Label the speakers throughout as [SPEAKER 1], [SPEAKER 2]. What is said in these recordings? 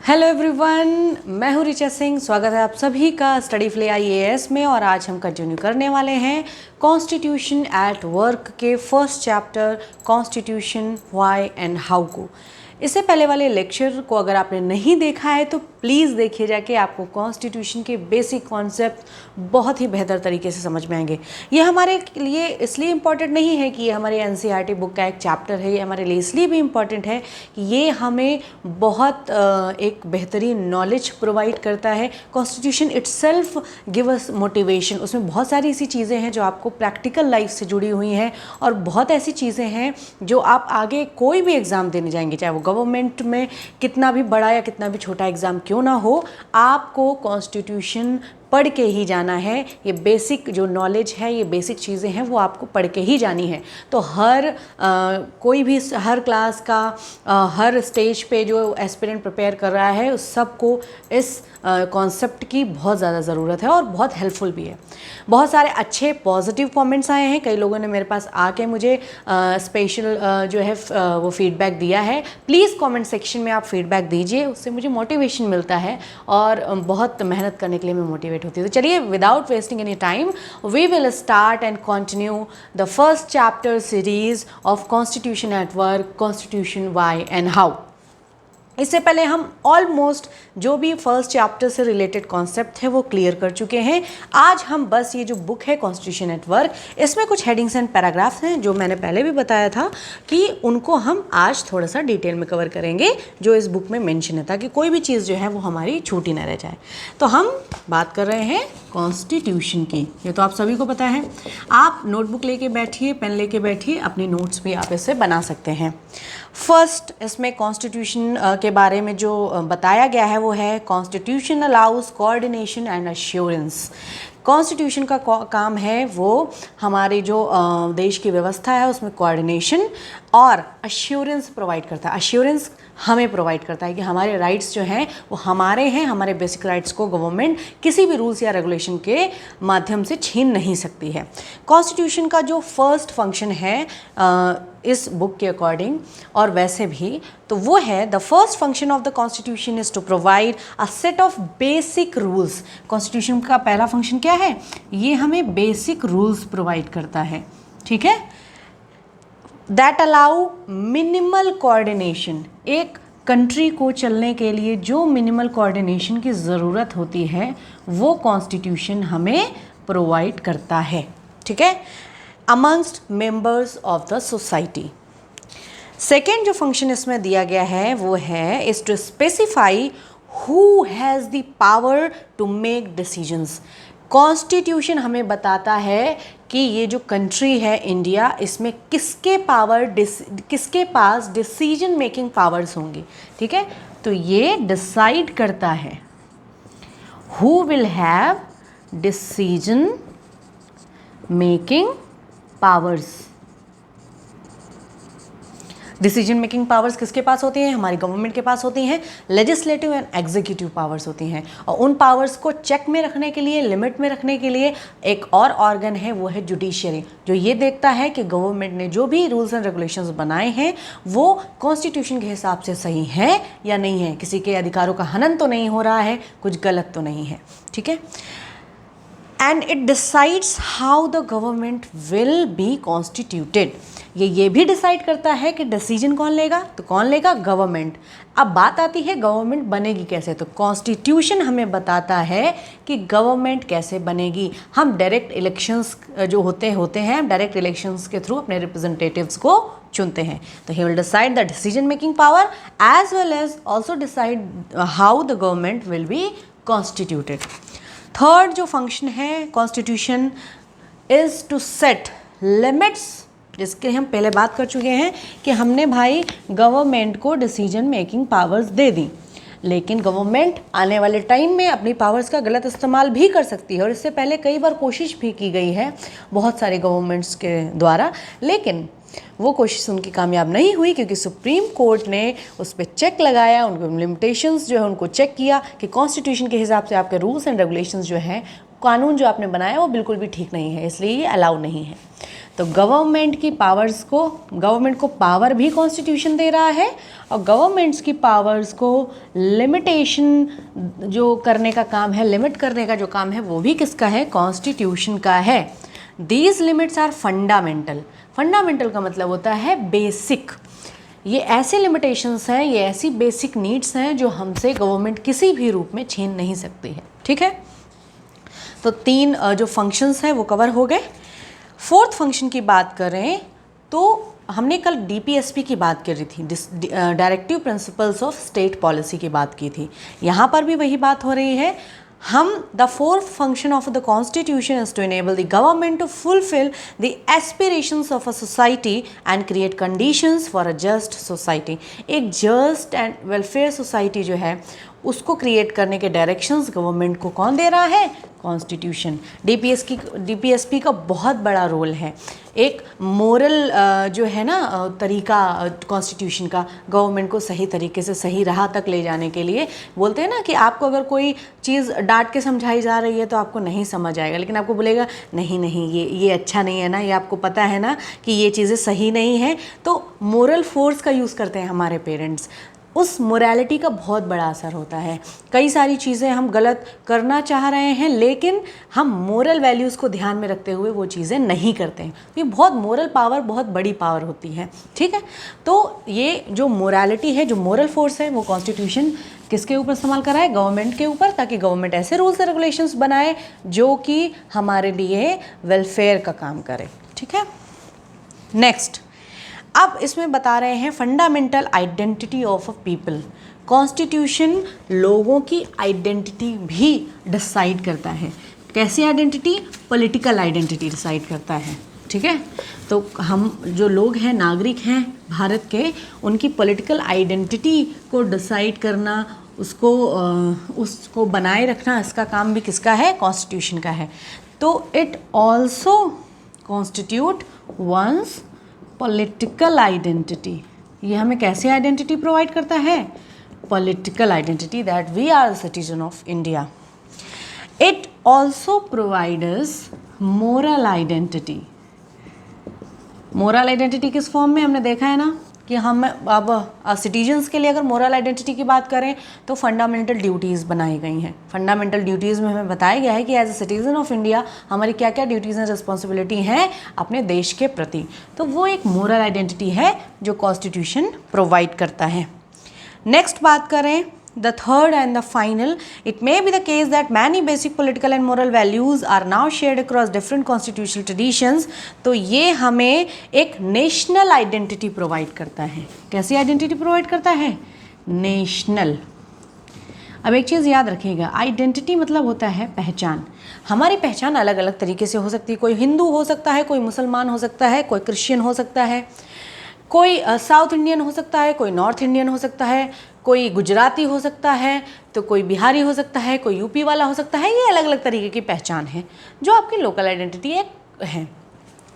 [SPEAKER 1] Hello everyone, मैं हूँ ऋचा सिंह। स्वागत है आप सभी का स्टडी फ्ले IAS में। और आज हम कंटिन्यू करने वाले हैं कॉन्स्टिट्यूशन एट वर्क के first chapter constitution why and how को। इससे पहले वाले लेक्चर को अगर आपने नहीं देखा है तो प्लीज़ देखिए जाके, आपको कॉन्स्टिट्यूशन के बेसिक कॉन्सेप्ट बहुत ही बेहतर तरीके से समझ में आएंगे। ये हमारे लिए इसलिए इम्पॉर्टेंट नहीं है कि ये हमारे NCERT बुक का एक चैप्टर है, ये हमारे लिए इसलिए भी इम्पॉर्टेंट है कि ये हमें बहुत एक बेहतरीन नॉलेज प्रोवाइड करता है। Constitution itself give us motivation. उसमें बहुत सारी ऐसी चीज़ें हैं जो आपको प्रैक्टिकल लाइफ से जुड़ी हुई हैं, और बहुत ऐसी चीज़ें हैं जो आप आगे कोई भी एग्ज़ाम देने जाएंगे, चाहे वो गवर्नमेंट में कितना भी बड़ा या कितना भी छोटा एग्ज़ाम क्यों ना हो, आपको कॉन्स्टिट्यूशन पढ़ के ही जाना है। ये बेसिक जो नॉलेज है, ये बेसिक चीज़ें हैं, वो आपको पढ़ के ही जानी है। तो कोई भी हर क्लास का हर स्टेज पे जो एस्पिरेंट प्रिपेयर कर रहा है, उस सबको इस कॉन्सेप्ट की बहुत ज़्यादा ज़रूरत है और बहुत हेल्पफुल भी है। बहुत सारे अच्छे पॉजिटिव कमेंट्स आए हैं। कई लोगों ने मेरे पास आके मुझे स्पेशल जो है वो फीडबैक दिया है। प्लीज़ कमेंट सेक्शन में आप फीडबैक दीजिए, उससे मुझे मोटिवेशन मिलता है और बहुत मेहनत करने के लिए मैं मोटिवेट होती हूँ। तो चलिए, without wasting any time, we will start and continue the first chapter series of constitution at work, constitution why and how. इससे पहले हम ऑलमोस्ट जो भी फर्स्ट चैप्टर से रिलेटेड कॉन्सेप्ट है वो क्लियर कर चुके हैं। आज हम बस ये जो बुक है कॉन्स्टिट्यूशन एट वर्क, इसमें कुछ हेडिंग्स एंड पैराग्राफ्स हैं जो मैंने पहले भी बताया था कि उनको हम आज थोड़ा सा डिटेल में कवर करेंगे, जो इस बुक में मेंशन है, ताकि कोई भी चीज़ जो है वो हमारी छूटी ना रह जाए। तो हम बात कर रहे हैं कॉन्स्टिट्यूशन की। ये तो आप सभी को पता है। आप नोटबुक लेके बैठिए, पेन लेके बैठिए, अपनी नोट्स भी आप इससे बना सकते हैं। फर्स्ट, इसमें कॉन्स्टिट्यूशन के बारे में जो बताया गया है वो है constitution allows coordination and assurance. Constitution का काम है वो हमारे जो देश की व्यवस्था है उसमें कोऑर्डिनेशन और अश्योरेंस प्रोवाइड करता है। अश्योरेंस हमें प्रोवाइड करता है कि हमारे राइट्स जो हैं वो हमारे हैं, हमारे बेसिक राइट्स को गवर्नमेंट किसी भी रूल्स या रेगुलेशन के माध्यम से छीन नहीं सकती है। कॉन्स्टिट्यूशन का जो फर्स्ट फंक्शन है इस बुक के अकॉर्डिंग और वैसे भी, तो वो है the first function of the constitution is to provide a set of basic rules. Constitution का पहला फंक्शन क्या है? ये हमें बेसिक रूल्स प्रोवाइड करता है, ठीक है, दैट अलाउ मिनिमल कोऑर्डिनेशन। एक कंट्री को चलने के लिए जो मिनिमल कोऑर्डिनेशन की ज़रूरत होती है वो कॉन्स्टिट्यूशन हमें प्रोवाइड करता है, ठीक है, amongst members of the society. Second जो फंक्शन इसमें दिया गया है वो है is to specify who has the power to make decisions. Constitution हमें बताता है कि ये जो कंट्री है इंडिया, इसमें किसके पास डिसीजन मेकिंग पावर्स होंगी, ठीक है। तो ये डिसाइड करता है who will have decision making powers. Decision making powers किसके पास होती हैं? हमारी गवर्नमेंट के पास होती हैं। लेजिस्लेटिव एंड एग्जीक्यूटिव पावर्स होती हैं, और उन पावर्स को चेक में रखने के लिए, लिमिट में रखने के लिए एक और ऑर्गन है, वो है जुडिशियरी, जो ये देखता है कि गवर्नमेंट ने जो भी रूल्स एंड रेगुलेशंस बनाए हैं वो कॉन्स्टिट्यूशन के हिसाब से सही है या नहीं है, किसी के अधिकारों का हनन तो नहीं हो रहा है, कुछ गलत तो नहीं है, ठीक है। And it decides how the government will be constituted. ये भी डिसाइड करता है कि डिसीजन कौन लेगा, तो कौन लेगा? गवर्नमेंट। अब बात आती है गवर्नमेंट बनेगी कैसे, तो कॉन्स्टिट्यूशन हमें बताता है कि गवर्नमेंट कैसे बनेगी। हम डायरेक्ट इलेक्शंस जो होते हैं, डायरेक्ट इलेक्शंस के थ्रू अपने रिप्रेजेंटेटिव्स को चुनते हैं। तो he will decide the decision making power as well as also decide how the government will be constituted. Third जो फंक्शन है constitution is to set limits, जिसके हम पहले बात कर चुके हैं कि हमने भाई गवर्नमेंट को डिसीजन मेकिंग पावर्स दे दी, लेकिन गवर्नमेंट आने वाले टाइम में अपनी पावर्स का गलत इस्तेमाल भी कर सकती है, और इससे पहले कई बार कोशिश भी की गई है बहुत सारे गवर्नमेंट्स के द्वारा, लेकिन वो कोशिश उनकी कामयाब नहीं हुई, क्योंकि सुप्रीम कोर्ट ने उस पर चेक लगाया, उनको लिमिटेशंस जो है उनको चेक किया कि कॉन्स्टिट्यूशन के हिसाब से आपके रूल्स एंड रेगुलेशंस जो हैं, कानून जो आपने बनाया वो बिल्कुल भी ठीक नहीं है, इसलिए ये अलाउ नहीं है। तो गवर्नमेंट को पावर भी कॉन्स्टिट्यूशन दे रहा है, और गवर्नमेंट्स की पावर्स को लिमिटेशन जो करने का काम है, लिमिट करने का जो काम है, वो भी किसका है? कॉन्स्टिट्यूशन का है। These limits are fundamental. Fundamental का मतलब होता है बेसिक। ये ऐसे लिमिटेशंस हैं, ये ऐसी बेसिक नीड्स हैं जो हमसे गवर्नमेंट किसी भी रूप में छीन नहीं सकती है। ठीक है, तो 3 जो फंक्शंस हैं वो कवर हो गए। 4th फंक्शन की बात करें तो हमने कल DPSP की बात कर रही थी, directive principles of state policy की बात की थी। यहाँ पर भी वही बात हो रही है। The 4th function of the Constitution is to enable the government to fulfill the aspirations of a society and create conditions for a just society। एक just and welfare society जो है उसको क्रिएट करने के डायरेक्शंस गवर्नमेंट को कौन दे रहा है? कॉन्स्टिट्यूशन। DPSP का बहुत बड़ा रोल है। एक मोरल जो है ना तरीका कॉन्स्टिट्यूशन का, गवर्नमेंट को सही तरीके से सही राह तक ले जाने के लिए। बोलते हैं ना कि आपको अगर कोई चीज़ डांट के समझाई जा रही है तो आपको नहीं समझ आएगा, लेकिन आपको बोलेगा नहीं नहीं ये अच्छा नहीं है ना, ये आपको पता है ना कि ये चीज़ें सही नहीं है। तो मोरल फोर्स का यूज़ करते हैं हमारे पेरेंट्स। उस मोरालिटी का बहुत बड़ा असर होता है। कई सारी चीज़ें हम गलत करना चाह रहे हैं, लेकिन हम मोरल वैल्यूज़ को ध्यान में रखते हुए वो चीज़ें नहीं करते हैं। तो ये बहुत मोरल पावर, बहुत बड़ी पावर होती है। ठीक है, तो ये जो मोरालिटी है, जो मोरल फोर्स है, वो कॉन्स्टिट्यूशन किसके ऊपर इस्तेमाल करा है? गवर्नमेंट के ऊपर, ताकि गवर्नमेंट ऐसे रूल्स एंड रेगुलेशंस बनाए जो कि हमारे लिए वेलफेयर का काम करे। ठीक है, नेक्स्ट अब इसमें बता रहे हैं fundamental identity of a people. Constitution लोगों की आइडेंटिटी भी डिसाइड करता है। कैसी आइडेंटिटी? पॉलिटिकल आइडेंटिटी डिसाइड करता है। ठीक है, तो हम जो लोग हैं, नागरिक हैं भारत के, उनकी पॉलिटिकल आइडेंटिटी को डिसाइड करना, उसको बनाए रखना, इसका काम भी किसका है? कॉन्स्टिट्यूशन का है। तो it also constitute one's political identity. ये हमें कैसे आइडेंटिटी प्रोवाइड करता है? Political identity, that we are the citizen of India. It also provides moral identity. Moral identity किस फॉर्म में? हमने देखा है ना कि हम अब सिटीजन्स के लिए अगर मोरल आइडेंटिटी की बात करें तो फंडामेंटल ड्यूटीज़ बनाई गई हैं। फंडामेंटल ड्यूटीज़ में हमें बताया गया है कि as a citizen of India हमारी क्या क्या ड्यूटीज़ एंड रिस्पॉन्सिबिलिटी हैं अपने देश के प्रति। तो वो एक मोरल आइडेंटिटी है जो कॉन्स्टिट्यूशन प्रोवाइड करता है। नेक्स्ट बात करें, the third and the final, it may be the case that many basic political and moral values are now shared across different constitutional traditions। तो ये हमें एक नेशनल आइडेंटिटी प्रोवाइड करता है। कैसी आइडेंटिटी प्रोवाइड करता है? नेशनल। अब एक चीज़ याद रखिएगा, आइडेंटिटी मतलब होता है पहचान। हमारी पहचान अलग अलग तरीके से हो सकती है। कोई हिंदू हो सकता है, कोई मुसलमान हो सकता है, कोई क्रिश्चियन हो सकता है, कोई साउथ इंडियन हो सकता है, कोई नॉर्थ इंडियन हो सकता है, कोई गुजराती हो सकता है, तो कोई बिहारी हो सकता है, कोई यूपी वाला हो सकता है। ये अलग अलग तरीके की पहचान है जो आपकी लोकल आइडेंटिटी एक है।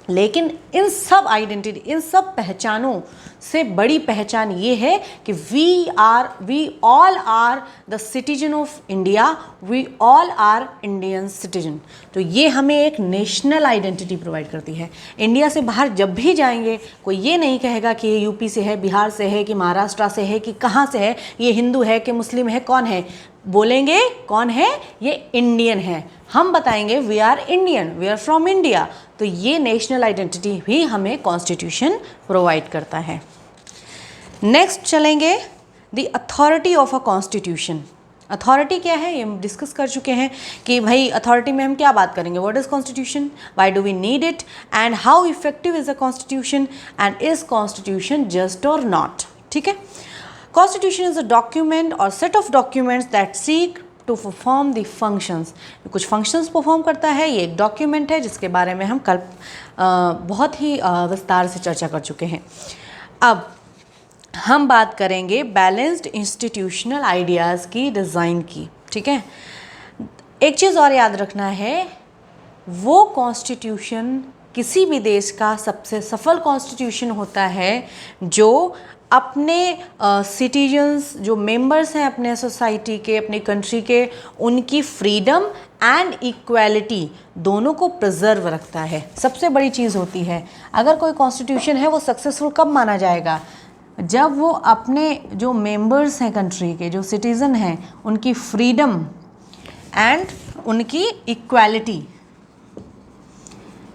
[SPEAKER 1] लेकिन इन सब आइडेंटिटी, इन सब पहचानों से बड़ी पहचान ये है कि we all are the citizen of India, we all are Indian citizen. तो ये हमें एक नेशनल आइडेंटिटी प्रोवाइड करती है। इंडिया से बाहर जब भी जाएंगे कोई ये नहीं कहेगा कि ये यूपी से है, बिहार से है, कि महाराष्ट्र से है, कि कहाँ से है, ये हिंदू है कि मुस्लिम है, कौन है। बोलेंगे कौन है? ये इंडियन है। हम बताएंगे we are Indian, we are from India. तो ये नेशनल आइडेंटिटी भी हमें कॉन्स्टिट्यूशन प्रोवाइड करता है। नेक्स्ट चलेंगे, the authority of a constitution. Authority क्या है ये हम डिस्कस कर चुके हैं कि भाई अथॉरिटी में हम क्या बात करेंगे, what is constitution, why do we need it, and how effective is a constitution, and is constitution just और नॉट। ठीक है, कॉन्स्टिट्यूशन इज अ डॉक्यूमेंट और set of documents that seek to perform the functions. कुछ functions perform करता है। ये एक document है जिसके बारे में हम कल बहुत ही विस्तार से चर्चा कर चुके हैं। अब हम बात करेंगे बैलेंस्ड इंस्टीट्यूशनल आइडियाज़ की डिज़ाइन की। ठीक है, एक चीज़ और याद रखना है, वो कॉन्स्टिट्यूशन किसी भी देश का सबसे सफल कॉन्स्टिट्यूशन होता है जो अपने सिटीजन्स जो मेंबर्स हैं अपने सोसाइटी के, अपने कंट्री के, उनकी फ्रीडम एंड इक्वालिटी दोनों को प्रिजर्व रखता है। सबसे बड़ी चीज़ होती है, अगर कोई कॉन्स्टिट्यूशन है वो सक्सेसफुल कब माना जाएगा? जब वो अपने जो मेंबर्स हैं कंट्री के, जो सिटीज़न हैं, उनकी फ्रीडम एंड उनकी इक्वालिटी,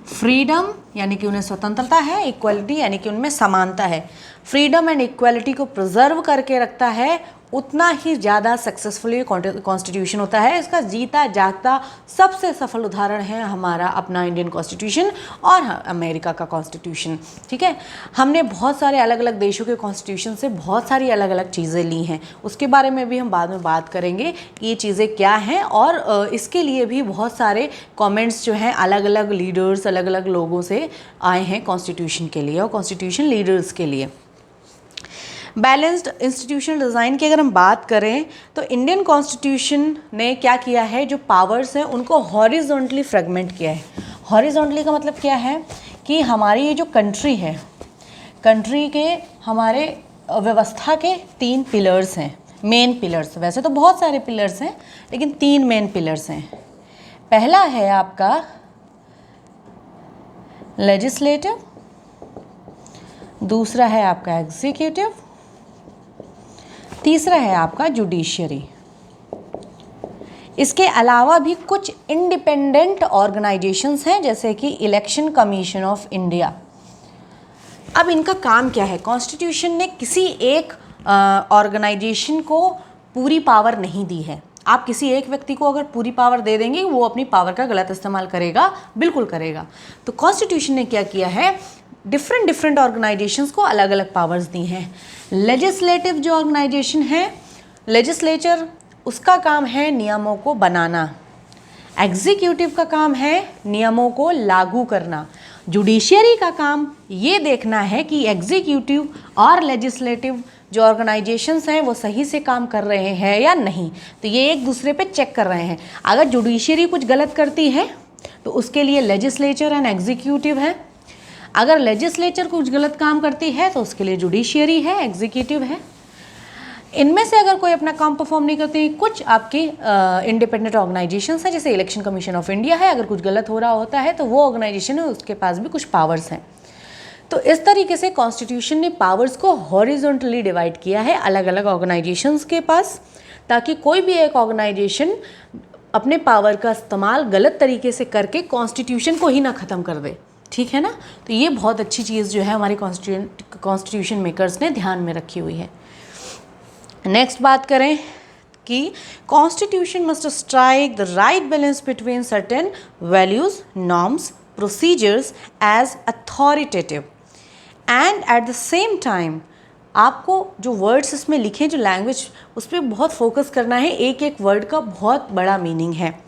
[SPEAKER 1] फ्रीडम यानी कि उन्हें स्वतंत्रता है, इक्वालिटी यानी कि उनमें समानता है, फ्रीडम एंड इक्वालिटी को प्रिजर्व करके रखता है, उतना ही ज़्यादा सक्सेसफुली कॉन्स्टिट्यूशन होता है। इसका जीता जागता सबसे सफल उदाहरण है हमारा अपना इंडियन कॉन्स्टिट्यूशन और अमेरिका का कॉन्स्टिट्यूशन। ठीक है, हमने बहुत सारे अलग अलग देशों के कॉन्स्टिट्यूशन से बहुत सारी अलग अलग चीज़ें ली हैं, उसके बारे में भी हम बाद में बात करेंगे कि ये चीज़ें क्या हैं, और इसके लिए भी बहुत सारे कमेंट्स जो हैं अलग अलग लीडर्स, अलग अलग लोगों से आए हैं कॉन्स्टिट्यूशन के लिए और कॉन्स्टिट्यूशन लीडर्स के लिए। बैलेंस्ड इंस्टीट्यूशनल डिज़ाइन की अगर हम बात करें तो इंडियन कॉन्स्टिट्यूशन ने क्या किया है, जो पावर्स हैं उनको हॉरिजॉन्टली फ्रेगमेंट किया है। हॉरिजॉन्टली का मतलब क्या है कि हमारी ये जो कंट्री है, कंट्री के हमारे व्यवस्था के 3 पिलर्स हैं, मेन पिलर्स। वैसे तो बहुत सारे पिलर्स हैं लेकिन 3 मेन पिलर्स हैं। पहला है आपका लेजिस्लेटिव, दूसरा है आपका एग्जीक्यूटिव, तीसरा है आपका जुडिशियरी। इसके अलावा भी कुछ इंडिपेंडेंट ऑर्गेनाइजेशंस हैं जैसे कि इलेक्शन कमीशन ऑफ इंडिया। अब इनका काम क्या है? कॉन्स्टिट्यूशन ने किसी एक ऑर्गेनाइजेशन को पूरी पावर नहीं दी है। आप किसी एक व्यक्ति को अगर पूरी पावर दे देंगे वो अपनी पावर का गलत इस्तेमाल करेगा, बिल्कुल करेगा। तो कॉन्स्टिट्यूशन ने क्या किया है, डिफरेंट ऑर्गेनाइजेशंस को अलग अलग पावर्स दी हैं। लेजिस्लेटिव जो ऑर्गेनाइजेशन है, लेजिस्लेचर, उसका काम है नियमों को बनाना। एग्जीक्यूटिव का काम है नियमों को लागू करना। जुडिशियरी का काम ये देखना है कि एग्जीक्यूटिव और लेजिस्लेटिव जो ऑर्गेनाइजेशंस हैं वो सही से काम कर रहे हैं या नहीं। तो ये एक दूसरे पे चेक कर रहे हैं। अगर जुडिशियरी कुछ गलत करती है तो उसके लिए लेजिस्लेचर एंड एग्जीक्यूटिव है, अगर लेजिस्लेचर कुछ गलत काम करती है तो उसके लिए जुडिशियरी है, एग्जीक्यूटिव है। इनमें से अगर कोई अपना काम परफॉर्म नहीं करती, कुछ आपकी इंडिपेंडेंट ऑर्गेनाइजेशंस हैं जैसे इलेक्शन कमीशन ऑफ इंडिया है, अगर कुछ गलत हो रहा होता है तो वो ऑर्गेनाइजेशन है, उसके पास भी कुछ पावर्स हैं। तो इस तरीके से कॉन्स्टिट्यूशन ने पावर्स को हॉरिजॉन्टली डिवाइड किया है अलग अलग ऑर्गेनाइजेशंस के पास, ताकि कोई भी एक ऑर्गेनाइजेशन अपने पावर का इस्तेमाल गलत तरीके से करके कॉन्स्टिट्यूशन को ही ना ख़त्म कर दे। ठीक है ना? तो ये बहुत अच्छी चीज़ जो है हमारे कॉन्स्टिट्यूशन मेकर्स ने ध्यान में रखी हुई है। नेक्स्ट बात करें कि constitution must strike the right balance between certain values, norms, procedures as authoritative and at the same time आपको जो वर्ड्स इसमें लिखे, जो लैंग्वेज, उस पर बहुत फोकस करना है। एक एक वर्ड का बहुत बड़ा मीनिंग है।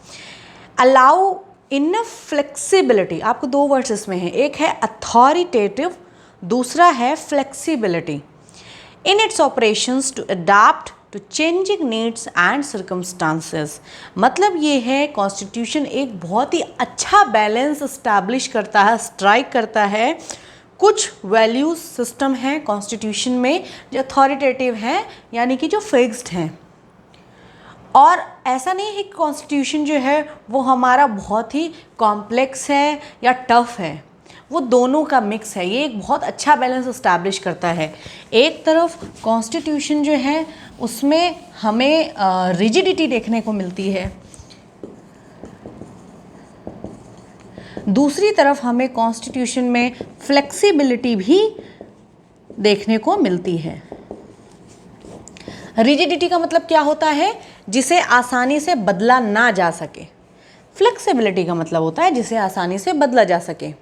[SPEAKER 1] अलाउ इनफ फ्लेक्सिबिलिटी, आपको 2 वर्ड्स इसमें हैं, एक है अथॉरिटेटिव, दूसरा है flexibility in its operations to adapt to changing needs and circumstances. मतलब ये है कॉन्स्टिट्यूशन एक बहुत ही अच्छा बैलेंस इस्टेब्लिश करता है, स्ट्राइक करता है। कुछ वैल्यूज सिस्टम हैं कॉन्स्टिट्यूशन में जो अथॉरिटेटिव हैं, यानी कि जो फिक्स्ड हैं, और ऐसा नहीं है कि कॉन्स्टिट्यूशन जो है वो हमारा बहुत ही कॉम्प्लेक्स है या टफ है, वो दोनों का मिक्स है। ये एक बहुत अच्छा बैलेंस इस्टेब्लिश करता है। एक तरफ कॉन्स्टिट्यूशन जो है उसमें हमें रिजिडिटी देखने को मिलती है, दूसरी तरफ हमें कॉन्स्टिट्यूशन में फ्लेक्सिबिलिटी भी देखने को मिलती है। रिजिडिटी का मतलब क्या होता है? जिसे आसानी से बदला ना जा सके। फ्लेक्सिबिलिटी का मतलब होता है जिसे आसानी से बदला जा सके।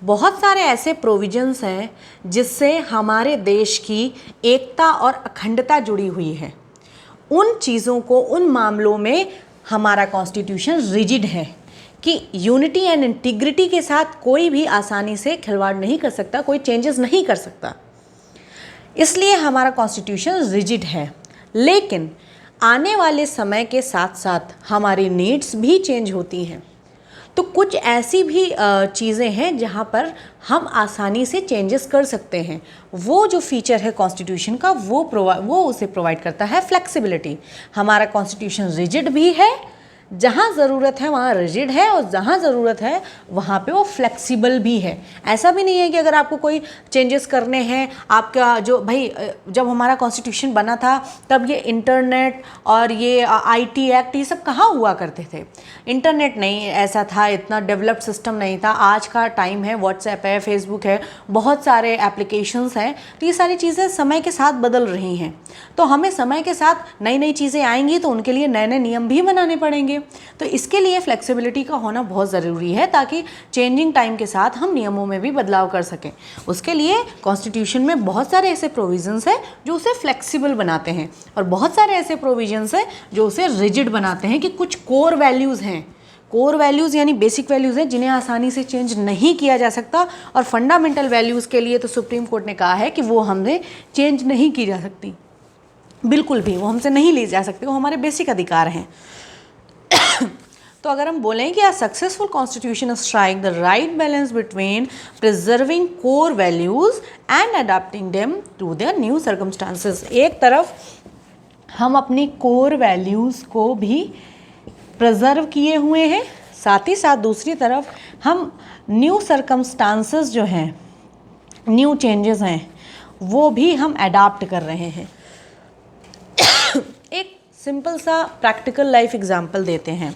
[SPEAKER 1] बहुत सारे ऐसे प्रोविजंस हैं जिससे हमारे देश की एकता और अखंडता जुड़ी हुई है। उन चीज़ों को, उन मामलों में हमारा कॉन्स्टिट्यूशन रिजिड है कि यूनिटी एंड इंटीग्रिटी के साथ कोई भी आसानी से खिलवाड़ नहीं कर सकता, कोई चेंजेस नहीं कर सकता। इसलिए हमारा कॉन्स्टिट्यूशन रिजिड है। लेकिन आने वाले समय के साथ साथ हमारी नीड्स भी चेंज होती हैं। तो कुछ ऐसी भी चीज़ें हैं जहाँ पर हम आसानी से चेंजेस कर सकते हैं। वो जो फीचर है कॉन्स्टिट्यूशन का वो उसे प्रोवाइड करता है फ्लेक्सिबिलिटी। हमारा कॉन्स्टिट्यूशन रिजिड भी है, जहाँ ज़रूरत है वहाँ रिजिड है, और जहाँ ज़रूरत है वहाँ पे वो फ्लेक्सिबल भी है। ऐसा भी नहीं है कि अगर आपको कोई चेंजेस करने हैं, आपका जो भाई जब हमारा कॉन्स्टिट्यूशन बना था तब ये इंटरनेट और ये आईटी एक्ट ये सब कहाँ हुआ करते थे। इंटरनेट नहीं ऐसा था, इतना डेवलप्ड सिस्टम नहीं था। आज का टाइम है, व्हाट्सएप है, फेसबुक है, बहुत सारे एप्लीकेशंस हैं। तो ये सारी चीज़ें समय के साथ बदल रही हैं। तो हमें समय के साथ नई नई चीज़ें आएंगी तो उनके लिए नए नए नियम भी बनाने पड़ेंगे। तो इसके लिए फ्लेक्सिबिलिटी का होना बहुत ज़रूरी है, ताकि चेंजिंग टाइम के साथ हम नियमों में भी बदलाव कर सकें। उसके लिए कॉन्स्टिट्यूशन में बहुत सारे ऐसे प्रोविजंस हैं जो उसे फ्लेक्सिबल बनाते हैं, और बहुत सारे ऐसे प्रोविजंस हैं जो उसे रिजिड बनाते हैं। कि कुछ कोर वैल्यूज़ हैं, कोर वैल्यूज़ यानी बेसिक वैल्यूज़ हैं जिन्हें आसानी से चेंज नहीं किया जा सकता, और फंडामेंटल वैल्यूज़ के लिए तो सुप्रीम कोर्ट ने कहा है कि वो हमने चेंज नहीं की जा सकती, बिल्कुल भी वो हमसे नहीं ली जा सकती, वो हमारे बेसिक अधिकार हैं। तो अगर हम बोलें कि a successful constitution strike the right balance between preserving core values and adapting them to their new circumstances. एक तरफ हम अपनी कोर वैल्यूज़ को भी प्रिजर्व किए हुए हैं, साथ ही साथ दूसरी तरफ हम न्यू सर्कमस्टांसेस जो हैं, न्यू चेंजेस हैं, वो भी हम अडाप्ट कर रहे हैं। एक सिंपल सा प्रैक्टिकल लाइफ एग्जांपल देते हैं।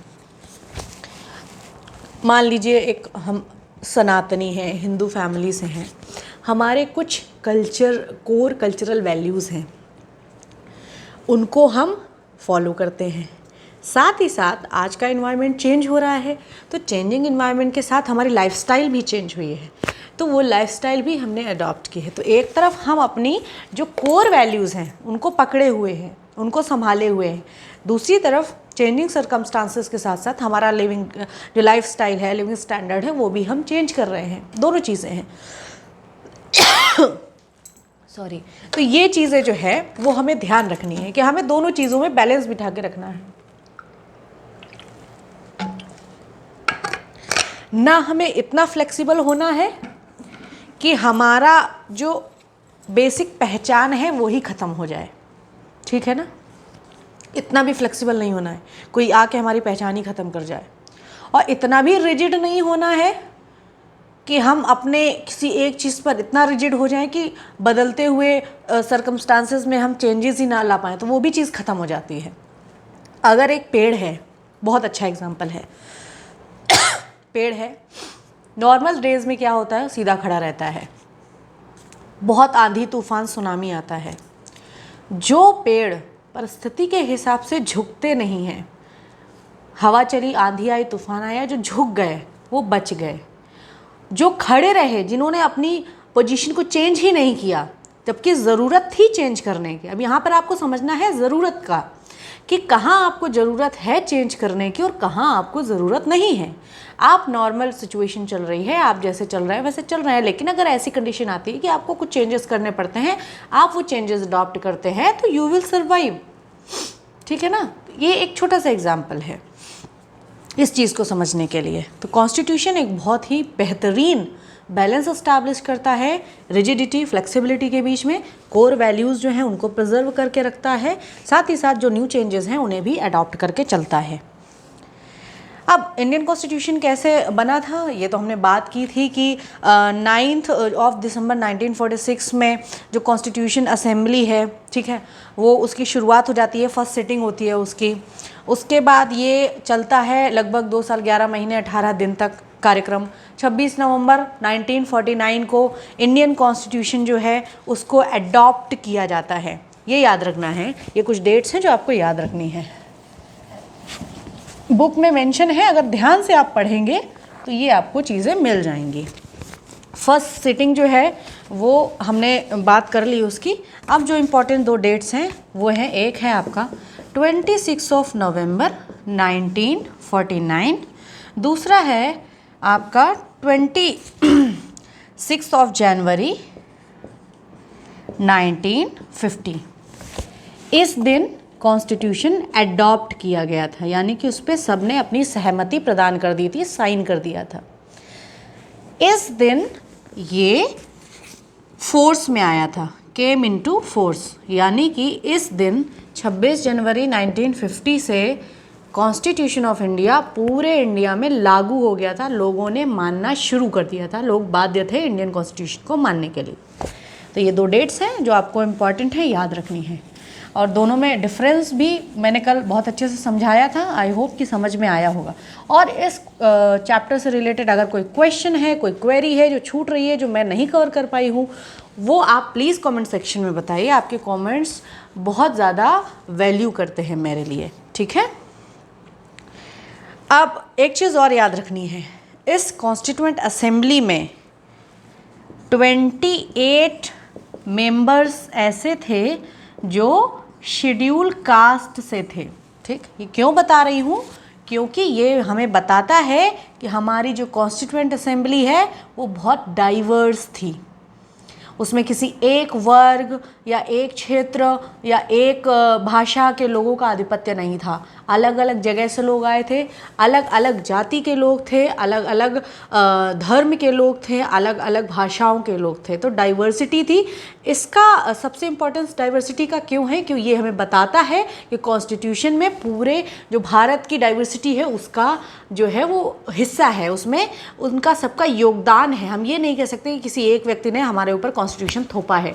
[SPEAKER 1] मान लीजिए एक हम सनातनी हैं, हिंदू फैमिली से हैं, हमारे कुछ कोर कल्चरल वैल्यूज़ हैं, उनको हम फॉलो करते हैं। साथ ही साथ आज का इन्वायरमेंट चेंज हो रहा है, तो चेंजिंग इन्वायरमेंट के साथ हमारी लाइफस्टाइल भी चेंज हुई है, तो वो लाइफस्टाइल भी हमने अडॉप्ट की है। तो एक तरफ हम अपनी जो कोर वैल्यूज़ हैं उनको पकड़े हुए हैं, उनको संभाले हुए हैं, दूसरी तरफ चेंजिंग सर्कमस्टांसेस के साथ साथ हमारा लिविंग जो लाइफस्टाइल है, लिविंग स्टैंडर्ड है, वो भी हम चेंज कर रहे हैं। दोनों चीज़ें हैं। सॉरी। तो ये चीज़ें जो है वो हमें ध्यान रखनी है कि हमें दोनों चीज़ों में बैलेंस बिठा के रखना है। ना हमें इतना फ्लेक्सिबल होना है कि हमारा जो बेसिक पहचान है वो ही ख़त्म हो जाए, ठीक है ना। इतना भी फ्लेक्सिबल नहीं होना है कोई आके हमारी पहचान ही ख़त्म कर जाए, और इतना भी रिजिड नहीं होना है कि हम अपने किसी एक चीज़ पर इतना रिजिड हो जाएं कि बदलते हुए सर्कमस्टांसेस में हम चेंजेस ही ना ला पाएँ, तो वो भी चीज़ ख़त्म हो जाती है। अगर एक पेड़ है, बहुत अच्छा एग्जाम्पल है, पेड़ है, नॉर्मल डेज में क्या होता है, सीधा खड़ा रहता है, बहुत आंधी तूफान सुनामी आता है, जो पेड़ परिस्थिति के हिसाब से झुकते नहीं हैं, हवा चली, आंधी आई, तूफान आया, जो झुक गए वो बच गए। जो खड़े रहे, जिन्होंने अपनी पोजीशन को चेंज ही नहीं किया जबकि ज़रूरत थी चेंज करने की। अब यहाँ पर आपको समझना है ज़रूरत का, कि कहाँ आपको ज़रूरत है चेंज करने की और कहाँ आपको ज़रूरत नहीं है। आप नॉर्मल सिचुएशन चल रही है, आप जैसे चल रहे हैं वैसे चल रहे हैं, लेकिन अगर ऐसी कंडीशन आती है कि आपको कुछ चेंजेस करने पड़ते हैं, आप वो चेंजेस अडॉप्ट करते हैं, तो यू विल सर्वाइव, ठीक है ना। ये एक छोटा सा एग्जाम्पल है इस चीज़ को समझने के लिए। तो कॉन्स्टिट्यूशन एक बहुत ही बेहतरीन बैलेंस एस्टैब्लिश करता है रिजिडिटी फ्लेक्सिबिलिटी के बीच में, कोर वैल्यूज़ जो हैं उनको प्रिजर्व करके रखता है, साथ ही साथ जो न्यू चेंजेस हैं उन्हें भी अडॉप्ट करके चलता है। अब इंडियन कॉन्स्टिट्यूशन कैसे बना था ये तो हमने बात की थी कि 9 दिसंबर 1946 में जो कॉन्स्टिट्यूशन असेंबली है, ठीक है, वो उसकी शुरुआत हो जाती है, फर्स्ट सिटिंग होती है उसकी। उसके बाद ये चलता है लगभग 2 साल 11 महीने 18 दिन तक कार्यक्रम। 26 नवंबर 1949 को इंडियन कॉन्स्टिट्यूशन जो है उसको अडॉप्ट किया जाता है। ये याद रखना है, ये कुछ डेट्स हैं जो आपको याद रखनी है, बुक में मेंशन है, अगर ध्यान से आप पढ़ेंगे तो ये आपको चीज़ें मिल जाएंगी। फर्स्ट सिटिंग जो है वो हमने बात कर ली उसकी। अब जो इम्पोर्टेंट 2 डेट्स हैं वो हैं, एक है आपका 26 नवंबर 1949, दूसरा है आपका 26 जनवरी 1950। इस दिन कॉन्स्टिट्यूशन एडॉप्ट किया गया था, यानी कि उस पर सबने अपनी सहमति प्रदान कर दी थी, साइन कर दिया था। इस दिन ये फोर्स में आया था, केम इनटू फोर्स, यानी कि इस दिन 26 जनवरी 1950 से कॉन्स्टिट्यूशन ऑफ इंडिया पूरे इंडिया में लागू हो गया था। लोगों ने मानना शुरू कर दिया था, लोग बाध्य थे इंडियन कॉन्स्टिट्यूशन को मानने के लिए। तो ये 2 डेट्स हैं जो आपको इम्पॉर्टेंट है, याद रखनी है। और दोनों में डिफरेंस भी मैंने कल बहुत अच्छे से समझाया था, आई होप कि समझ में आया होगा। और इस चैप्टर से रिलेटेड अगर कोई क्वेश्चन है, कोई क्वेरी है जो छूट रही है, जो मैं नहीं कवर कर पाई हूँ, वो आप प्लीज़ कमेंट सेक्शन में बताइए। आपके कमेंट्स बहुत ज़्यादा वैल्यू करते हैं मेरे लिए, ठीक है। अब एक चीज़ और याद रखनी है, इस कॉन्स्टिट्यूएंट असेंबली में 28 मेंबर्स ऐसे थे जो शेड्यूल कास्ट से थे, ठीक। ये क्यों बता रही हूँ, क्योंकि ये हमें बताता है कि हमारी जो कॉन्स्टिट्यूएंट असेंबली है वो बहुत डाइवर्स थी। उसमें किसी एक वर्ग या एक क्षेत्र या एक भाषा के लोगों का आधिपत्य नहीं था। अलग अलग जगह से लोग आए थे, अलग अलग जाति के लोग थे, अलग अलग धर्म के लोग थे, अलग अलग भाषाओं के लोग थे। तो डाइवर्सिटी थी। इसका सबसे इम्पोर्टेंस डाइवर्सिटी का क्यों है, क्यों ये हमें बताता है कि कॉन्स्टिट्यूशन में पूरे जो भारत की डाइवर्सिटी है उसका जो है वो हिस्सा है, उसमें उनका सबका योगदान है। हम ये नहीं कह सकते कि किसी एक व्यक्ति ने हमारे ऊपर कॉन्स्टिट्यूशन थोपा है।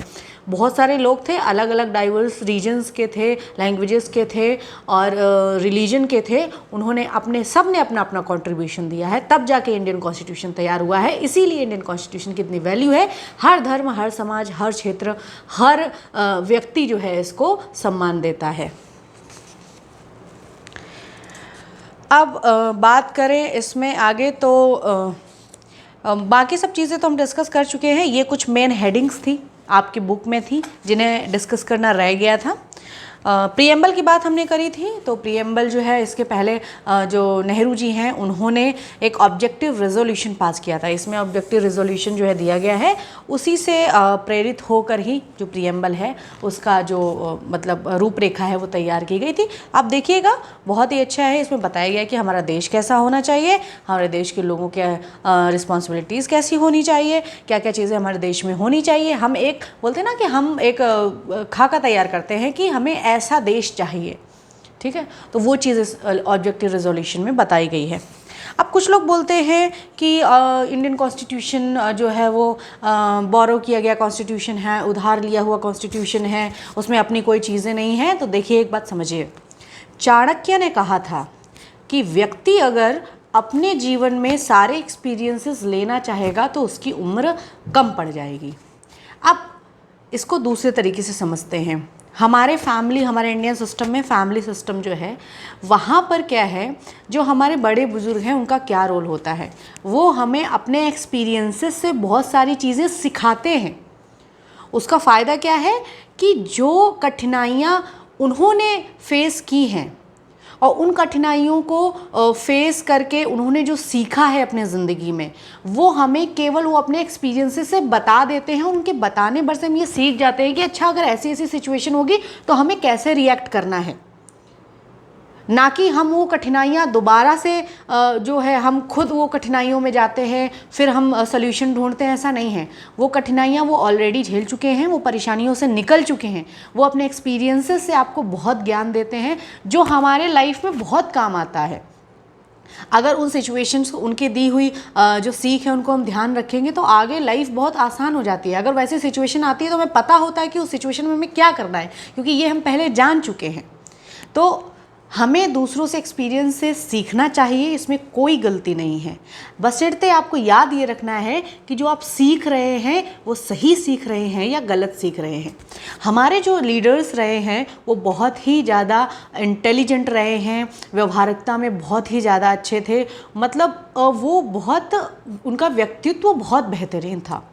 [SPEAKER 1] बहुत सारे लोग थे, अलग अलग डाइवर्स रीजन्स के थे, लैंग्वेजेस के थे और रिलीजन के थे। उन्होंने सब ने अपना अपना कंट्रीब्यूशन दिया है, तब जाके इंडियन कॉन्स्टिट्यूशन तैयार हुआ है। इसीलिए इंडियन कॉन्स्टिट्यूशन की इतनी वैल्यू है। हर धर्म, हर समाज, हर क्षेत्र, हर व्यक्ति जो है इसको सम्मान देता है। अब बात करें इसमें आगे तो बाकी सब चीज़ें तो हम डिस्कस कर चुके हैं। ये कुछ मेन हेडिंग्स थी, आपकी बुक में थी, जिन्हें डिस्कस करना रह गया था। प्रीएम्बल की बात हमने करी थी, तो प्रीएम्बल जो है इसके पहले जो नेहरू जी हैं उन्होंने एक ऑब्जेक्टिव रेजोल्यूशन पास किया था। इसमें ऑब्जेक्टिव रेजोल्यूशन जो है दिया गया है, उसी से प्रेरित होकर ही जो प्रीएम्बल है उसका जो मतलब रूपरेखा है वो तैयार की गई थी। आप देखिएगा, बहुत ही अच्छा है। इसमें बताया गया है कि हमारा देश कैसा होना चाहिए, हमारे देश के लोगों के रिस्पॉन्सिबिलिटीज़ कैसी होनी चाहिए, क्या क्या चीज़ें हमारे देश में होनी चाहिए। हम एक बोलते हैं ना कि हम एक खाका तैयार करते हैं कि हमें ऐसा देश चाहिए, ठीक है। तो वो चीज़ इस ऑब्जेक्टिव रेजोल्यूशन में बताई गई है। अब कुछ लोग बोलते हैं कि इंडियन कॉन्स्टिट्यूशन जो है वो बोरो किया गया कॉन्स्टिट्यूशन है, उधार लिया हुआ कॉन्स्टिट्यूशन है, उसमें अपनी कोई चीज़ें नहीं हैं। तो देखिए, एक बात समझिए, चाणक्य ने कहा था कि व्यक्ति अगर अपने जीवन में सारे एक्सपीरियंसेस लेना चाहेगा तो उसकी उम्र कम पड़ जाएगी। अब इसको दूसरे तरीके से समझते हैं। हमारे इंडियन सिस्टम में फैमिली सिस्टम जो है, वहाँ पर क्या है, जो हमारे बड़े बुजुर्ग हैं उनका क्या रोल होता है, वो हमें अपने एक्सपीरियंसेस से बहुत सारी चीज़ें सिखाते हैं। उसका फ़ायदा क्या है कि जो कठिनाइयाँ उन्होंने फेस की हैं और उन कठिनाइयों को फेस करके उन्होंने जो सीखा है अपने ज़िंदगी में, वो हमें केवल वो अपने एक्सपीरियंसेस से बता देते हैं। उनके बताने भर से हम ये सीख जाते हैं कि अच्छा, अगर ऐसी ऐसी सिचुएशन होगी तो हमें कैसे रिएक्ट करना है, ना कि हम वो कठिनाइयाँ दोबारा से जो है हम खुद वो कठिनाइयों में जाते हैं, फिर हम सल्यूशन ढूंढते हैं। ऐसा नहीं है। वो कठिनाइयाँ वो ऑलरेडी झेल चुके हैं, वो परेशानियों से निकल चुके हैं, वो अपने एक्सपीरियंसेस से आपको बहुत ज्ञान देते हैं जो हमारे लाइफ में बहुत काम आता है। अगर उन सिचुएशंस को, उनकी दी हुई जो सीख है उनको हम ध्यान रखेंगे तो आगे लाइफ बहुत आसान हो जाती है। अगर वैसी सिचुएशन आती है तो हमें पता होता है कि उस सिचुएशन में हमें क्या करना है, क्योंकि ये हम पहले जान चुके हैं। तो हमें दूसरों से एक्सपीरियंस से सीखना चाहिए, इसमें कोई गलती नहीं है। बशर्ते आपको याद ये रखना है कि जो आप सीख रहे हैं वो सही सीख रहे हैं या गलत सीख रहे हैं। हमारे जो लीडर्स रहे हैं वो बहुत ही ज़्यादा इंटेलिजेंट रहे हैं, व्यवहारिकता में बहुत ही ज़्यादा अच्छे थे, मतलब वो बहुत, उनका व्यक्तित्व बहुत बेहतरीन था।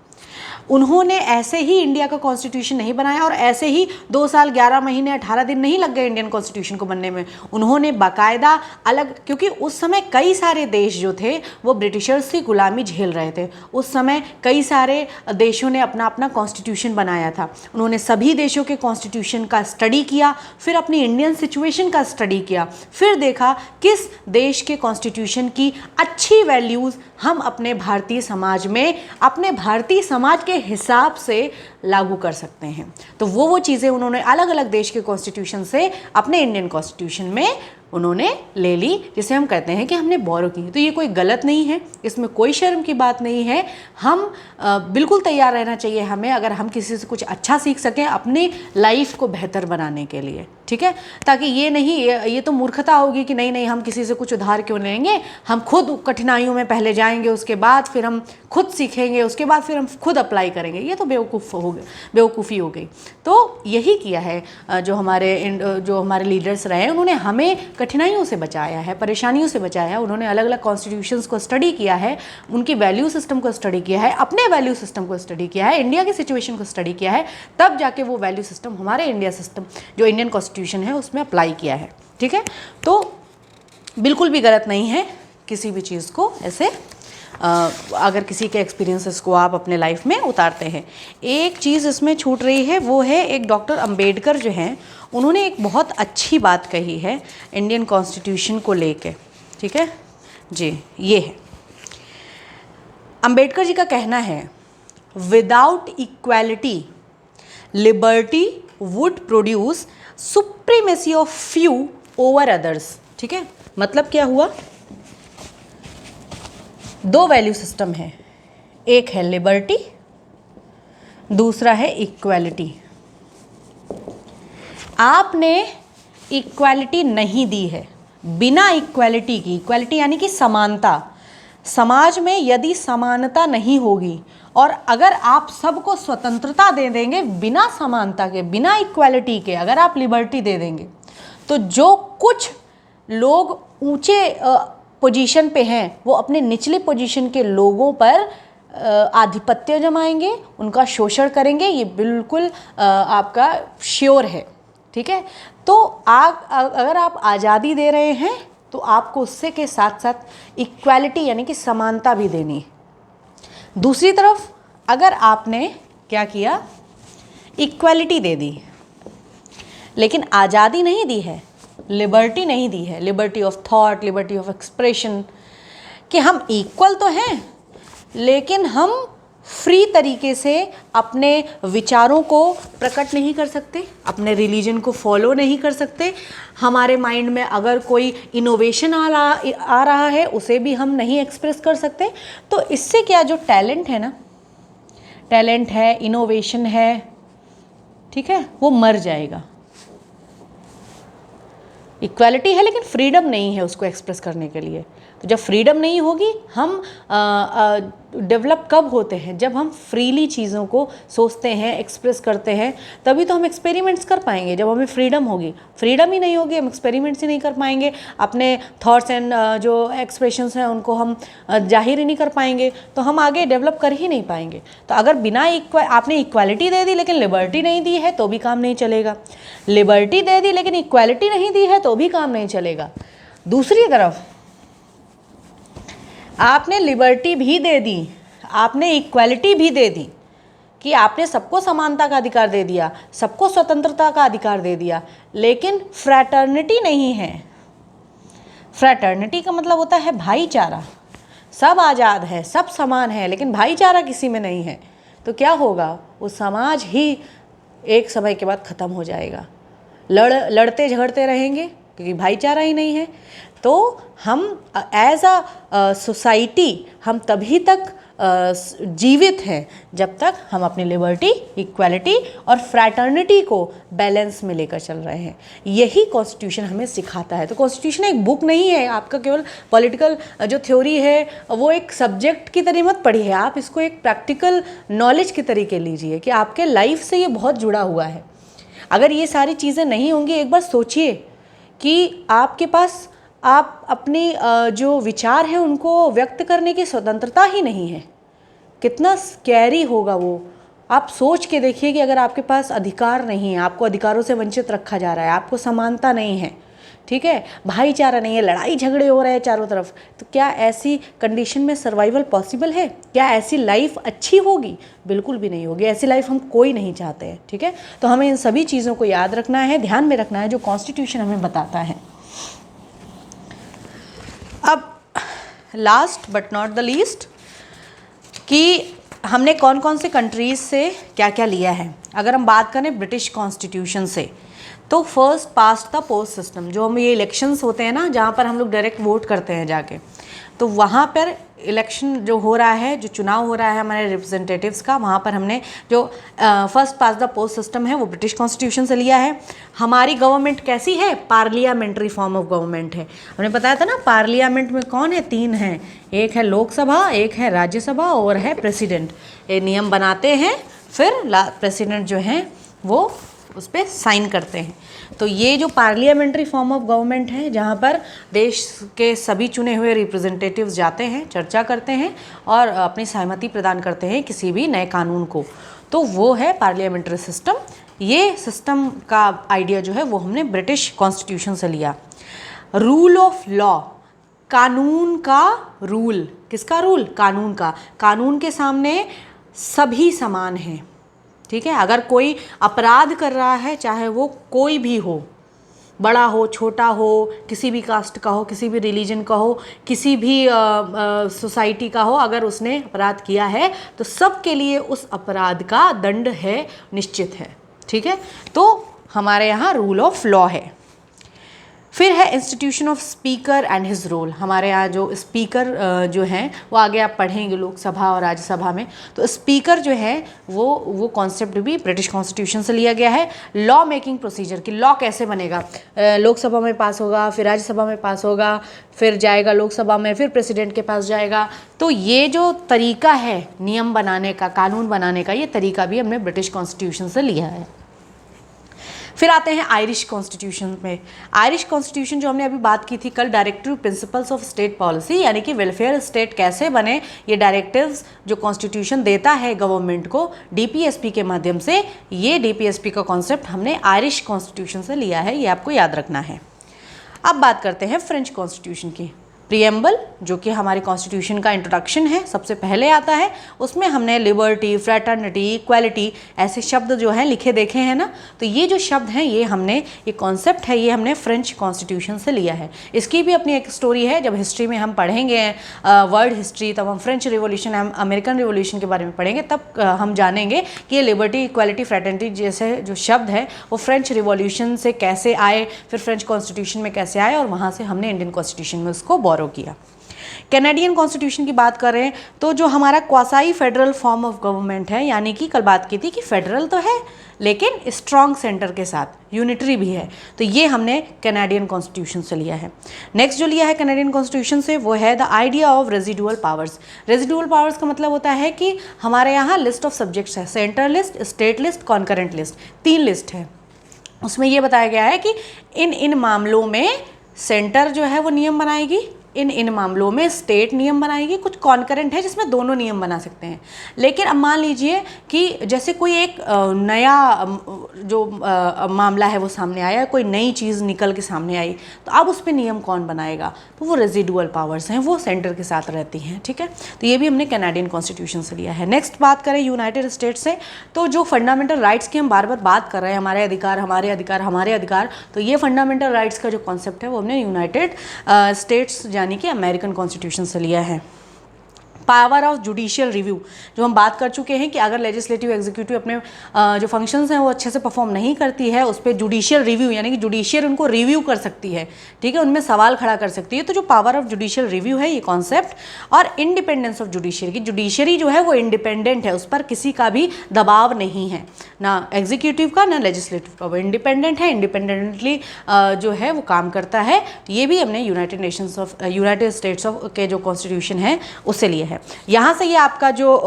[SPEAKER 1] उन्होंने ऐसे ही इंडिया का कॉन्स्टिट्यूशन नहीं बनाया और ऐसे ही 2 साल 11 महीने 18 दिन नहीं लग गए इंडियन कॉन्स्टिट्यूशन को बनने में। उन्होंने बाकायदा अलग, क्योंकि उस समय कई सारे देश जो थे वो ब्रिटिशर्स की गुलामी झेल रहे थे। उस समय कई सारे देशों ने अपना अपना कॉन्स्टिट्यूशन बनाया था। उन्होंने सभी देशों के कॉन्स्टिट्यूशन का स्टडी किया, फिर अपनी इंडियन सिचुएशन का स्टडी किया, फिर देखा किस देश के कॉन्स्टिट्यूशन की अच्छी वैल्यूज़ हम अपने भारतीय समाज में अपने भारतीय समाज के हिसाब से लागू कर सकते हैं। तो वो चीज़ें उन्होंने अलग अलग देश के कॉन्स्टिट्यूशन से अपने इंडियन कॉन्स्टिट्यूशन में उन्होंने ले ली, जिसे हम कहते हैं कि हमने बोरो की। तो ये कोई गलत नहीं है, इसमें कोई शर्म की बात नहीं है। हम बिल्कुल तैयार रहना चाहिए हमें, अगर हम किसी से कुछ अच्छा सीख सकें अपनी लाइफ को बेहतर बनाने के लिए, ठीक है। ताकि ये नहीं, ये तो मूर्खता होगी कि नहीं नहीं हम किसी से कुछ उधार क्यों लेंगे, हम खुद कठिनाइयों में पहले जाएंगे, उसके बाद फिर हम खुद सीखेंगे, उसके बाद फिर हम खुद अप्लाई करेंगे। ये तो बेवकूफ़ी हो गई। तो यही किया है जो हमारे लीडर्स रहे, उन्होंने हमें कठिनाइयों से बचाया है, परेशानियों से बचाया है। उन्होंने अलग अलग कॉन्स्टिट्यूशंस को स्टडी किया है, उनकी वैल्यू सिस्टम को स्टडी किया है, अपने वैल्यू सिस्टम को स्टडी किया है, इंडिया की सिचुएशन को स्टडी किया है, तब जाके वो वैल्यू सिस्टम हमारे इंडिया सिस्टम जो इंडियन कॉन्स्टिट्यूशन है उसमें अप्लाई किया है, ठीक है। तो बिल्कुल भी गलत नहीं है किसी भी चीज़ को ऐसे अगर किसी के एक्सपीरियंसेस को आप अपने लाइफ में उतारते हैं। एक चीज़ इसमें छूट रही है, वो है एक डॉक्टर अंबेडकर जो हैं, उन्होंने एक बहुत अच्छी बात कही है इंडियन कॉन्स्टिट्यूशन को लेके, ठीक है जी। ये है अंबेडकर जी का कहना है, without equality liberty would produce supremacy of few over others, ठीक है। मतलब क्या हुआ, 2 वैल्यू सिस्टम है, एक है लिबर्टी, दूसरा है इक्वालिटी। आपने इक्वालिटी नहीं दी है, बिना इक्वालिटी की, इक्वालिटी यानी कि समानता। समाज में यदि समानता नहीं होगी और अगर आप सबको स्वतंत्रता दे देंगे बिना समानता के, बिना इक्वालिटी के, अगर आप लिबर्टी दे देंगे, तो जो कुछ लोग ऊंचे पोजीशन पे हैं वो अपने निचले पोजीशन के लोगों पर आधिपत्य जमाएंगे, उनका शोषण करेंगे। ये बिल्कुल आपका श्योर है, ठीक है। तो अगर आप आज़ादी दे रहे हैं तो आपको उससे के साथ साथ इक्वालिटी यानी कि समानता भी देनी है। दूसरी तरफ अगर आपने क्या किया, इक्वालिटी दे दी लेकिन आज़ादी नहीं दी है, लिबर्टी नहीं दी है, liberty of thought, liberty of expression, कि हम इक्वल तो हैं लेकिन हम फ्री तरीके से अपने विचारों को प्रकट नहीं कर सकते, अपने रिलीजन को फॉलो नहीं कर सकते। हमारे माइंड में अगर कोई इनोवेशन आ रहा है उसे भी हम नहीं एक्सप्रेस कर सकते। तो इससे क्या, जो टैलेंट है ना, टैलेंट है, इनोवेशन है, ठीक है, वो मर जाएगा। इक्वालिटी है लेकिन फ्रीडम नहीं है उसको एक्सप्रेस करने के लिए। तो जब फ्रीडम नहीं होगी, हम डेवलप कब होते हैं, जब हम फ्रीली चीज़ों को सोचते हैं, एक्सप्रेस करते हैं, तभी तो हम एक्सपेरिमेंट्स कर पाएंगे। जब हमें फ्रीडम होगी, फ्रीडम ही नहीं होगी, हम एक्सपेरिमेंट्स ही नहीं कर पाएंगे, अपने थॉट्स एंड जो एक्सप्रेशंस हैं उनको हम जाहिर ही नहीं कर पाएंगे, तो हम आगे डेवलप कर ही नहीं पाएंगे। तो अगर बिना आपने इक्वालिटी दे दी लेकिन लिबर्टी नहीं दी है तो भी काम नहीं चलेगा, लिबर्टी दे दी लेकिन इक्वालिटी नहीं दी है तो भी काम नहीं चलेगा। दूसरी तरफ आपने लिबर्टी भी दे दी, आपने इक्वालिटी भी दे दी, कि आपने सबको समानता का अधिकार दे दिया, सबको स्वतंत्रता का अधिकार दे दिया, लेकिन फ्रैटर्निटी नहीं है। फ्रैटर्निटी का मतलब होता है भाईचारा। सब आज़ाद है, सब समान है, लेकिन भाईचारा किसी में नहीं है, तो क्या होगा, वो समाज ही एक समय के बाद ख़त्म हो जाएगा। लड़ते झगड़ते रहेंगे क्योंकि भाईचारा ही नहीं है। तो हम एज अ सोसाइटी हम तभी तक जीवित हैं जब तक हम अपनी लिबर्टी, इक्वालिटी और फ्रैटर्निटी को बैलेंस में लेकर चल रहे हैं। यही कॉन्स्टिट्यूशन हमें सिखाता है। तो कॉन्स्टिट्यूशन एक बुक नहीं है, आपका केवल पॉलिटिकल जो थ्योरी है वो एक सब्जेक्ट की तरह मत पढ़िए, आप इसको एक प्रैक्टिकल नॉलेज के तरीके लीजिए कि आपके लाइफ से ये बहुत जुड़ा हुआ है। अगर ये सारी चीज़ें नहीं होंगी, एक बार सोचिए कि आपके पास आप अपनी जो विचार हैं उनको व्यक्त करने की स्वतंत्रता ही नहीं है, कितना स्कैरी होगा वो आप सोच के देखिए कि अगर आपके पास अधिकार नहीं है, आपको अधिकारों से वंचित रखा जा रहा है, आपको समानता नहीं है, ठीक है, भाईचारा नहीं है, लड़ाई झगड़े हो रहे हैं चारों तरफ, तो क्या ऐसी कंडीशन में सर्वाइवल पॉसिबल है? क्या ऐसी लाइफ अच्छी होगी? बिल्कुल भी नहीं होगी। ऐसी लाइफ हम कोई नहीं चाहते हैं, ठीक है। तो हमें इन सभी चीज़ों को याद रखना है, ध्यान में रखना है, जो कॉन्स्टिट्यूशन हमें बताता है। अब last but not the least कि हमने कौन कौन से कंट्रीज़ से क्या क्या लिया है। अगर हम बात करें ब्रिटिश कॉन्स्टिट्यूशन से, तो first past the post system, जो हम ये इलेक्शंस होते हैं ना, जहाँ पर हम लोग डायरेक्ट वोट करते हैं जाके, तो वहाँ पर इलेक्शन जो हो रहा है, जो चुनाव हो रहा है हमारे रिप्रेजेंटेटिव्स का, वहाँ पर हमने जो first past the post system है वो ब्रिटिश कॉन्स्टिट्यूशन से लिया है। हमारी गवर्नमेंट कैसी है? पार्लियामेंट्री फॉर्म ऑफ गवर्नमेंट है। हमने बताया था ना, पार्लियामेंट में कौन है? 3 हैं, एक है लोकसभा, एक है राज्यसभा और है प्रेसिडेंट। ये नियम बनाते हैं, फिर प्रेसिडेंट जो हैं वो उस पर साइन करते हैं। तो ये जो पार्लियामेंट्री फॉर्म ऑफ गवर्नमेंट है, जहाँ पर देश के सभी चुने हुए रिप्रेजेंटेटिव्स जाते हैं, चर्चा करते हैं और अपनी सहमति प्रदान करते हैं किसी भी नए कानून को, तो वो है पार्लियामेंट्री सिस्टम। ये सिस्टम का आइडिया जो है वो हमने ब्रिटिश कॉन्स्टिट्यूशन से लिया। रूल ऑफ लॉ, कानून का रूल, किसका रूल? कानून का। कानून के सामने सभी समान हैं, ठीक है। अगर कोई अपराध कर रहा है, चाहे वो कोई भी हो, बड़ा हो छोटा हो, किसी भी कास्ट का हो, किसी भी रिलीजन का हो, किसी भी सोसाइटी का हो, अगर उसने अपराध किया है तो सबके लिए उस अपराध का दंड है, निश्चित है, ठीक है। तो हमारे यहाँ रूल ऑफ लॉ है। फिर है institution of speaker and his role. हमारे यहाँ जो स्पीकर जो हैं वो आगे आप पढ़ेंगे लोकसभा और राज्यसभा में, तो स्पीकर जो है वो कॉन्सेप्ट भी ब्रिटिश कॉन्स्टिट्यूशन से लिया गया है। लॉ मेकिंग प्रोसीजर कि लॉ कैसे बनेगा, लोकसभा में पास होगा, फिर राज्यसभा में पास होगा, फिर जाएगा लोकसभा में, फिर प्रेसिडेंट के पास जाएगा। तो ये जो तरीका है नियम बनाने का, कानून बनाने का, ये तरीका भी हमने ब्रिटिश कॉन्स्टिट्यूशन से लिया है। फिर आते हैं आयरिश कॉन्स्टिट्यूशन में। आयरिश कॉन्स्टिट्यूशन जो हमने अभी बात की थी कल, directive principles of state policy, यानी कि वेलफेयर स्टेट कैसे बने, ये डायरेक्टिव्स जो कॉन्स्टिट्यूशन देता है गवर्नमेंट को डीपीएसपी के माध्यम से, ये डीपीएसपी का कॉन्सेप्ट हमने आयरिश कॉन्स्टिट्यूशन से लिया है, ये आपको याद रखना है। अब बात करते हैं फ्रेंच कॉन्स्टिट्यूशन की। प्रियम्बल जो कि हमारे कॉन्स्टिट्यूशन का इंट्रोडक्शन है, सबसे पहले आता है, उसमें हमने लिबर्टी, फ्रेटर्निटी, इक्वालिटी ऐसे शब्द जो हैं लिखे देखे हैं ना, तो ये जो शब्द हैं ये हमने, ये कॉन्सेप्ट है, ये हमने फ्रेंच कॉन्स्टिट्यूशन से लिया है। इसकी भी अपनी एक स्टोरी है, जब हिस्ट्री में हम पढ़ेंगे वर्ल्ड हिस्ट्री, तब हम फ्रेंच रिवॉल्यूशन, हम अमेरिकन रिवॉल्यूशन के बारे में पढ़ेंगे, तब हम जानेंगे कि ये लिबर्टी, इक्वालिटी, फ्रेटर्निटी जैसे जो शब्द है वो फ्रेंच रिवॉल्यूशन से कैसे आए, फिर फ्रेंच कॉन्स्टिट्यूशन में कैसे आए, और वहाँ से हमने इंडियन कॉन्स्टिट्यूशन में उसको बोरो किया। कैनेडियन कॉन्स्टिट्यूशन की बात कर रहे हैं तो जो हमारा quasi federal form of government है, यानी कि कल बात की थी कि फेडरल तो है लेकिन स्ट्रॉन्ग सेंटर के साथ, यूनिटरी भी है, तो ये हमने कैनेडियन कॉन्स्टिट्यूशन से लिया है। नेक्स्ट जो लिया है कैनेडियन कॉन्स्टिट्यूशन से वो है the idea of residual powers. Residual powers का मतलब होता है कि हमारे यहाँ लिस्ट ऑफ सब्जेक्ट्स है, centre list, state list, concurrent list, 3 list है। उसमें ये बताया गया है कि इन मामलों में सेंटर जो है वो नियम बनाएगी, इन मामलों में स्टेट नियम बनाएगी, कुछ कॉन्करेंट है जिसमें दोनों नियम बना सकते हैं। लेकिन अब मान लीजिए कि जैसे कोई एक नया जो मामला है वो सामने आया, कोई नई चीज़ निकल के सामने आई, तो अब उस पर नियम कौन बनाएगा, तो वो रेजिडुअल पावर्स हैं, वो सेंटर के साथ रहती हैं, ठीक है। तो ये भी हमने कैनेडियन कॉन्स्टिट्यूशन से लिया है। नेक्स्ट बात करें यूनाइटेड स्टेट्स से, तो जो फंडामेंटल राइट्स की हम बार बार बात कर रहे हैं, हमारे अधिकार, हमारे अधिकार, हमारे अधिकार, तो ये फंडामेंटल राइट्स का जो कॉन्सेप्ट है वो हमने यूनाइटेड स्टेट्स यानी कि अमेरिकन कॉन्स्टिट्यूशन से लिया है। पावर ऑफ जुडिशियल रिव्यू, जो हम बात कर चुके हैं कि अगर लेजिस्लेटिव एग्जीक्यूटिव अपने जो फंक्शंस हैं वो अच्छे से परफॉर्म नहीं करती है, उस पर जुडिशियल रिव्यू यानी कि जुडिशियल उनको रिव्यू कर सकती है, ठीक है, उनमें सवाल खड़ा कर सकती है। तो जो पावर ऑफ जुडिशियल रिव्यू है ये कॉन्सेप्ट, और इंडिपेंडेंस ऑफ जुडिशियरी की जुडिशरी जो है वो इंडिपेंडेंट है, उस पर किसी का भी दबाव नहीं है, ना एग्जीक्यूटिव का ना लेजिस्लेटिव का, वो इंडिपेंडेंट है, इंडिपेंडेंटली जो है वो काम करता है। ये भी हमने यूनाइटेड स्टेट्स ऑफ के जो कॉन्स्टिट्यूशन है उससे लिए है। है। यहाँ से ये आपका जो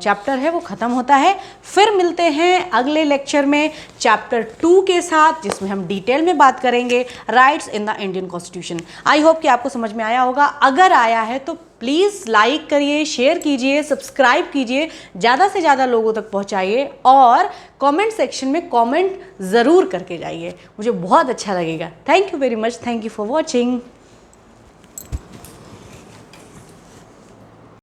[SPEAKER 1] चैप्टर है वो ख़त्म होता है। फिर मिलते हैं अगले लेक्चर में चैप्टर 2 के साथ, जिसमें हम डिटेल में बात करेंगे rights in the Indian constitution. I hope कि आपको समझ में आया होगा। अगर आया है तो प्लीज़ लाइक करिए, शेयर कीजिए, सब्सक्राइब कीजिए, ज़्यादा से ज़्यादा लोगों तक पहुँचाइए और कमेंट सेक्शन में कमेंट ज़रूर करके जाइए, मुझे बहुत अच्छा लगेगा। Thank you very much, thank you for watching.